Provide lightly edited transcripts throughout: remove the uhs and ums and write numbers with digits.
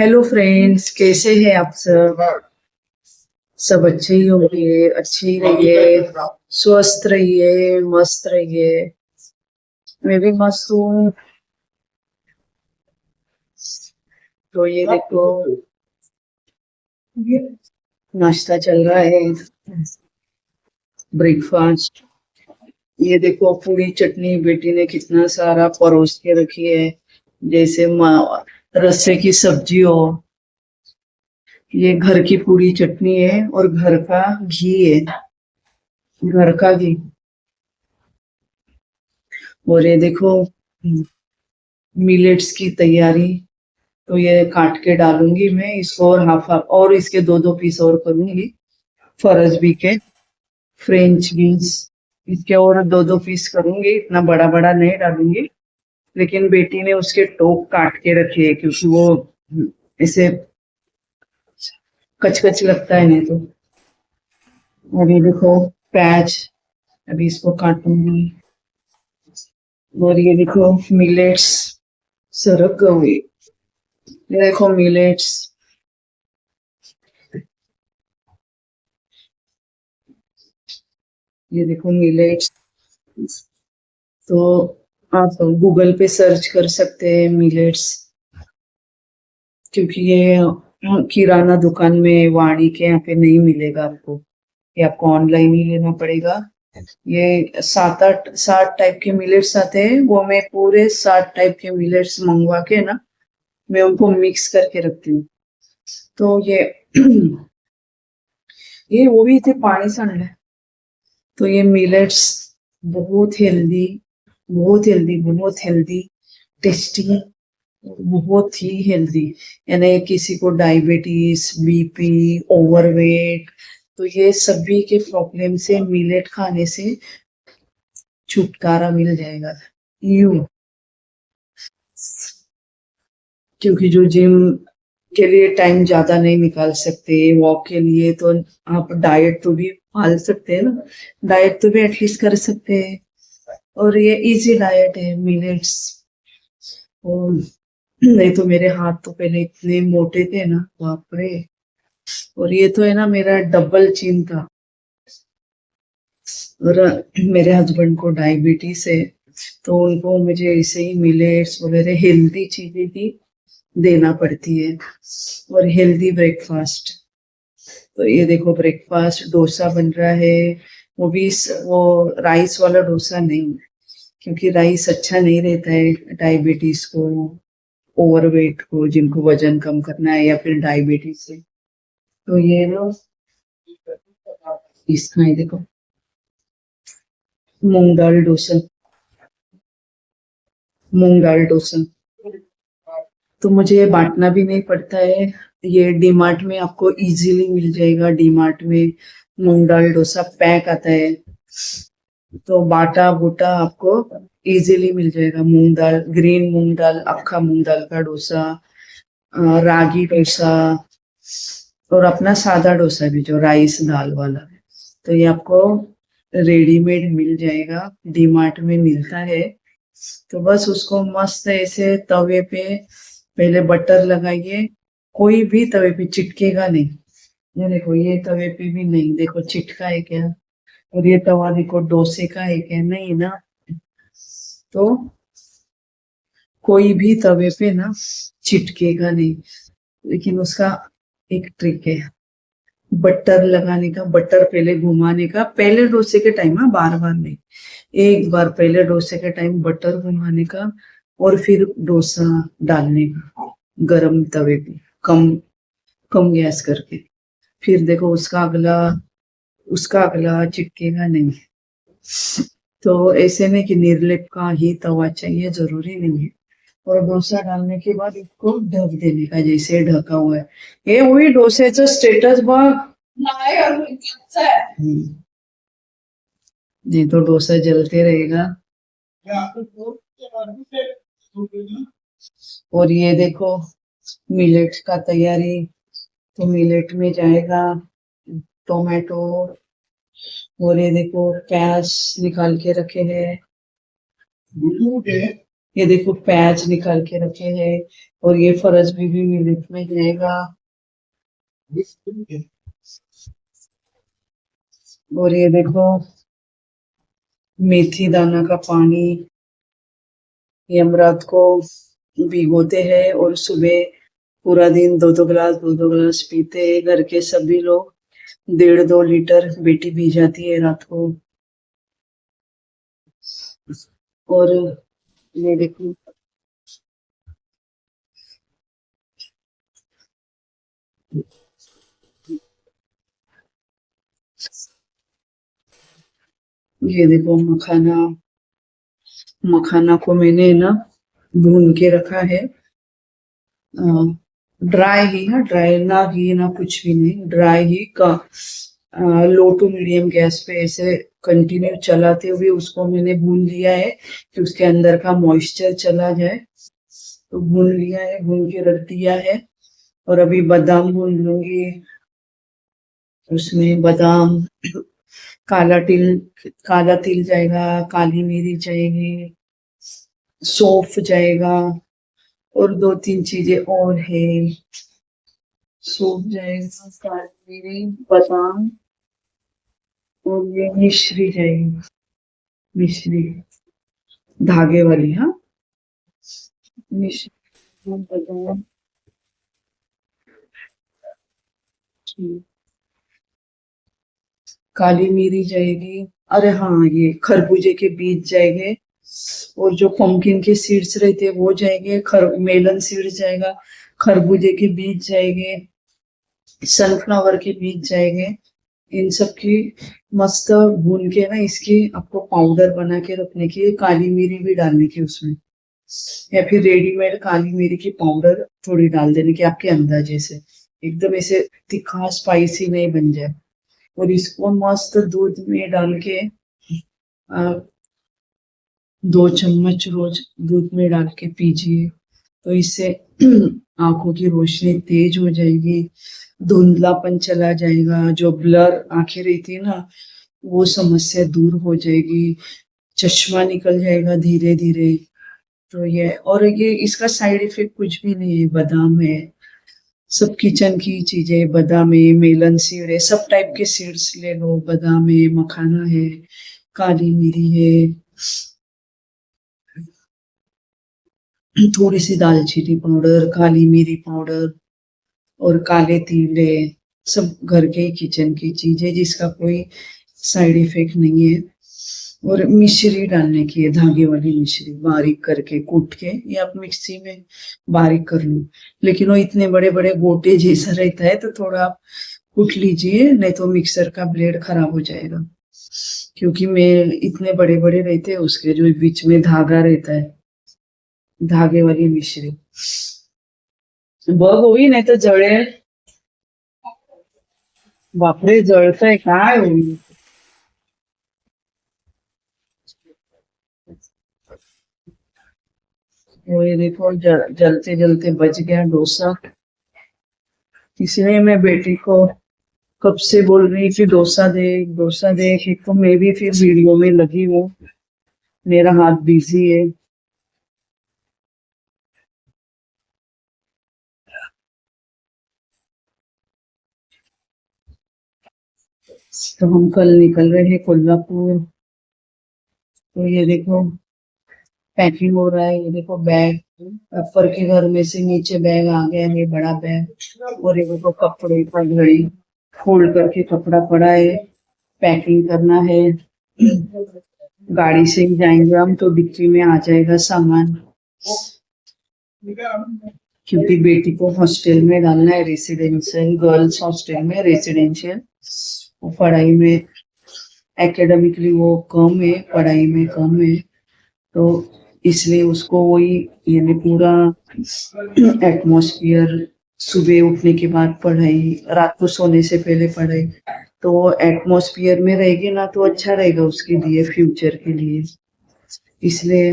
Hello friends, कैसे हैं आप सब। सब अच्छे ही होंगे, अच्छे ही रहिए, स्वस्थ रहिए, मस्त रहिए। मैं भी मस्त हूँ। तो ये देखो, नाश्ता चल रहा है, ब्रेकफास्ट। ये देखो, पूरी चटनी बेटी ने कितना सारा परोस के रखी है, जैसे रस्से की सब्जी हो। ये घर की पूरी चटनी है और घर का घी है, घर का घी। और ये देखो, मिलेट्स की तैयारी। तो ये काट के डालूंगी मैं इसको, और हाफ हाफ, और इसके दो दो पीस और करूंगी। फरज बी के फ्रेंच बीन्स, इसके और दो दो पीस करूंगी, इतना बड़ा बड़ा नहीं डालूंगी। लेकिन बेटी ने उसके टोक काट के रखे हैं, क्योंकि वो इसे कच कच लगता है नहीं तो। और ये देखो, प्याज, अभी इसको काटूंगी। और ये देखो मिलेट्स, सरक गए। ये देखो मिलेट्स, ये देखो मिलेट्स। तो आप गूगल पे सर्च कर सकते हैं मिलेट्स, क्योंकि ये किराना दुकान में वाणी के यहाँ पे नहीं मिलेगा आपको। ये आपको ऑनलाइन ही लेना पड़ेगा। ये 7 8 7 टाइप के मिलेट्स आते हैं, वो मैं पूरे 7 टाइप के मिलेट्स मंगवा के ना, मैं उनको मिक्स करके रखती हूँ। तो ये वो भी थे पानी सांडे। तो ये मिलेट्स बहुत हेल्दी, बहुत हेल्दी, बहुत हेल्दी, टेस्टी, बहुत ही हेल्दी। यानी किसी को डायबिटीज, बीपी, ओवरवेट, तो ये सभी के प्रॉब्लम से मिलेट खाने से छुटकारा मिल जाएगा। यू, क्योंकि जो जिम के लिए टाइम ज्यादा नहीं निकाल सकते, वॉक के लिए, तो आप डाइट तो भी पाल सकते हैं ना, डाइट तो भी एटलीस्ट कर सकते हैं। और ये इजी डाइट है मिलेट्स। और नहीं तो मेरे हाथ तो पहले इतने मोटे थे ना, बाप रे। और ये तो है ना, मेरा डबल चिन था। और मेरे हस्बैंड को डायबिटीज है, तो उनको मुझे ऐसे ही मिलेट्स वगैरह हेल्दी चीजें भी देना पड़ती है, और हेल्दी ब्रेकफास्ट। तो ये देखो, ब्रेकफास्ट डोसा बन रहा है। वो भी वो राइस वाला डोसा नहीं, क्योंकि राइस अच्छा नहीं रहता है डायबिटीज को, ओवरवेट को, जिनको वजन कम करना है, या फिर डायबिटीज से। तो ये लो, इसका ये देखो, मूंग दाल डोसा, मूंग दाल डोसा। तो मुझे ये बांटना भी नहीं पड़ता है। ये डीमार्ट में आपको इजीली मिल जाएगा। डीमार्ट में मूंग दाल डोसा पैक आता है, तो बाटा बूटा आपको इजीली मिल जाएगा। मूंग दाल, ग्रीन मूंग दाल, अक्खा मूंग दाल का डोसा, रागी डोसा, और अपना सादा डोसा भी जो राइस दाल वाला। तो ये आपको रेडीमेड मिल जाएगा, डीमार्ट में मिलता है। तो बस उसको मस्त ऐसे तवे पे पहले बटर लगाइए। कोई भी तवे पे चिटकेगा नहीं। ये देखो, ये तवे पे भी नहीं, देखो चिटका है क्या। और ये तवा देखो, डोसे का है क्या, नहीं ना। तो कोई भी तवे पे ना चिटकेगा नहीं। लेकिन उसका एक ट्रिक है, बटर लगाने का, बटर पहले घुमाने का, पहले डोसे के टाइम, हाँ, बार बार नहीं। एक बार पहले डोसे के टाइम बटर घुमाने का, और फिर डोसा डालने का गरम तवे पे, कम कम गैस करके। फिर देखो, उसका अगला चिपकेगा नहीं। तो ऐसे में कि निर्लेप का ही तवा चाहिए, जरूरी नहीं है। और डोसा डालने के बाद इसको ढक देने का, जैसे ढका हुआ है। हे वही डोसेचं स्टेटस बघ. नाही अजून कच्चा आहे. नहीं तो डोसा जलते रहेगा। और ये देखो, मिलेट का तैयारी। तो मिलेट में जाएगा टोमेटो, और ये देखो प्याज निकाल के रखे हैं। ये देखो पैच निकाल के रखे हैं, और ये फरस भी मिनट में जाएगा। और ये देखो मेथी दाना का पानी, ये हम रात को भिगोते हैं और सुबह पूरा दिन दो दो गिलास पीते हैं। घर के सभी लोग 1.5-2 लीटर बेटी पी जाती है रात को। और ये देखो ये देखो मखाना, मखाना को मैंने ना भून के रखा है। ड्राई ही है, ड्राई ना घी ना कुछ भी नहीं, ड्राई ही का लो टू मीडियम गैस पे ऐसे कंटिन्यू चलाते हुए उसको मैंने भून लिया है कि उसके अंदर का मॉइस्चर चला जाए। तो भून लिया है, भून के रख दिया है। और अभी बादाम भून लूंगी। उसमें बादाम, काला तिल, काला तिल जाएगा, काली मिरी जाएगी, सौंफ जाएगा, और 2-3 चीजें और है। सौंफ जाएगा, काली मिरी, बादाम, और ये मिश्री जाएगी। मिश्री धागे वाली, हाँ, मिश्री, बादाम, काली मिरी जाएगी। अरे हाँ, ये खरबूजे के बीज जाएंगे, और जो पंपकिन के सीड्स रहते हैं वो जाएंगे, मेलन सीड्स जाएगा, खरबूजे के बीज जाएंगे, सनफ्लावर के बीज जाएंगे। इन सब की मस्त भून के ना इसकी आपको पाउडर बना के रखने की, काली मिरी भी डालने की उसमें, या फिर रेडीमेड काली मिरी की पाउडर थोड़ी डाल देने की आपके अंदाजे से, एकदम ऐसे तीखा स्पाइसी नहीं बन जाए। और इसको मस्त दूध में डाल के 2 चम्मच रोज दूध में डाल के पीजिए। तो इससे आंखों की रोशनी तेज हो जाएगी, धुंधलापन चला जाएगा, जो ब्लर आंखें रहती है ना वो समस्या दूर हो जाएगी, चश्मा निकल जाएगा धीरे धीरे। तो ये, और ये इसका साइड इफेक्ट कुछ भी नहीं है। बादाम है, सब किचन की चीजें, बादाम है, मेलन सीड है, सब टाइप के सीड्स ले लो, बादाम है, मखाना है, काली मिरी है, थोड़ी सी दालचीनी पाउडर, काली मिरी पाउडर, और काले तिल है। सब घर के किचन की चीज है जिसका कोई साइड इफेक्ट नहीं है। और मिश्री डालने की है, धागे वाली मिश्री, बारीक करके कूट के, या आप मिक्सी में बारीक कर लो। लेकिन वो इतने बड़े बड़े गोटे जैसा रहता है तो थोड़ा आप कूट लीजिए, नहीं तो मिक्सर का ब्लेड खराब हो जाएगा। क्योंकि मैं इतने बड़े बड़े रहते हैं उसके जो बीच में धागा रहता है, धागे वाली मिश्री। बघ होई नाही तर जळेल. बापरे, जळतंय काय होईल. वो ये देखो जलते जलते बच गया डोसा। इसलिए मैं बेटी को कब से बोल रही थी डोसा दे, डोसा दे। एक तो मैं भी फिर वीडियो में लगी हूँ, मेरा हाथ बिजी है। तो हम कल निकल रहे हैं कोल्हापुर। तो ये देखो पैकिंग हो रहा है, ये देखो बैग, ऊपर के घर में से नीचे बैग आ गया है, बड़ा बैग। और ये देखो कपड़े का घड़ी, फोल्ड करके कपड़ा पड़ा है, पैकिंग करना है। गाड़ी से ही जाएंगे हम तो डिक्की में आ जाएगा सामान, क्योंकि बेटी को हॉस्टल में डालना है, रेसिडेंशियल गर्ल्स हॉस्टल में, रेसिडेंशियल। पढ़ाई में एकेडमिकली वो कम है, पढ़ाई में कम है, तो इसलिए उसको वही यानी पूरा एटमॉस्फेयर, सुबह उठने के बाद पढ़ाई, रात को सोने से पहले पढ़ाई, तो वो एटमॉस्फेयर में रहेगी ना तो अच्छा रहेगा उसके लिए, फ्यूचर के लिए। इसलिए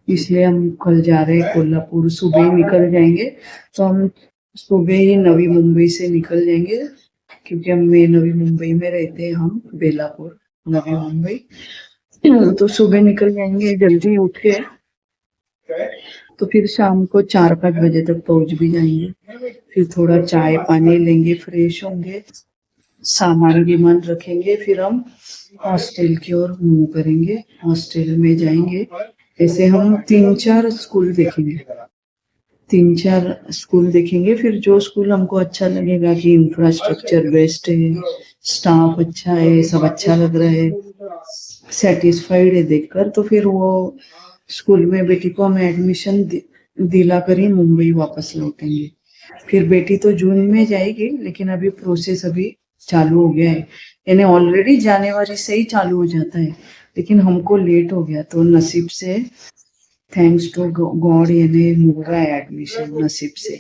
इसलिए हम कल जा रहे हैं कोल्हापुर, सुबह ही निकल जाएंगे। तो हम सुबह ही नवी मुंबई से निकल जाएंगे, क्योंकि हम नवी मुंबई में रहते हैं, हम बेलापुर, नवी मुंबई। तो सुबह निकल जाएंगे जल्दी उठ के, तो फिर शाम को 4-5 बजे तक पहुंच भी जाएंगे। फिर थोड़ा चाय पानी लेंगे, फ्रेश होंगे, सामान वीमान रखेंगे, फिर हम हॉस्टल की ओर मूव करेंगे। हॉस्टल में जाएंगे, ऐसे हम 3-4 स्कूल देखेंगे, 3-4 स्कूल देखेंगे। फिर जो स्कूल हमको अच्छा लगेगा कि इंफ्रास्ट्रक्चर बेस्ट है, स्टाफ अच्छा है, सब अच्छा लग रहा है, सेटिस्फाइड है देखकर, तो फिर वो स्कूल में बेटी को हम एडमिशन दिला कर ही मुंबई वापस लौटेंगे। फिर बेटी तो जून में जाएगी, लेकिन अभी प्रोसेस अभी चालू हो गया है, यानी ऑलरेडी जनवरी से ही चालू हो जाता है, लेकिन हमको लेट हो गया, तो नसीब से थैंक्स टू गॉड यानी मिल रहा है एडमिशन नसीब से,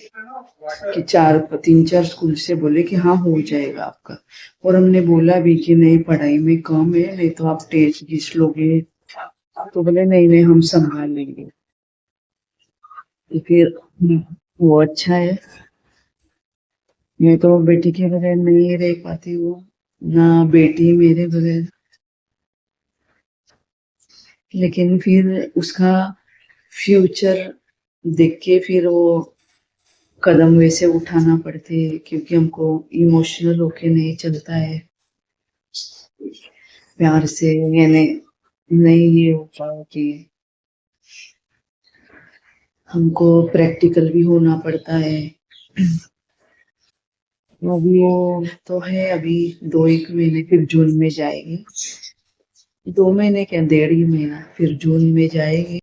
कि 3-4 स्कूल से बोले कि हाँ हो जाएगा आपका। और हमने बोला भी कि नहीं पढ़ाई में कम है, नहीं तो आप टेस्ट घिस लोगे, तो बोले नहीं नहीं हम संभाल लेंगे। तो फिर वो अच्छा है, मैं तो बेटी के बगैर नहीं रह पाती हूँ, ना बेटी मेरे बगैर। लेकिन फिर उसका फ्यूचर देख के फिर वो कदम वैसे उठाना पड़ते हैं, क्योंकि हमको इमोशनल होके नहीं चलता है, प्यार से यानी नहीं ये होता कि हमको प्रैक्टिकल भी होना पड़ता है। अभी वो तो है, अभी 2-1 महीने, फिर जून में जाएगी, 2 महीने क्या 1.5 ही महीना, फिर जून में जाएगी।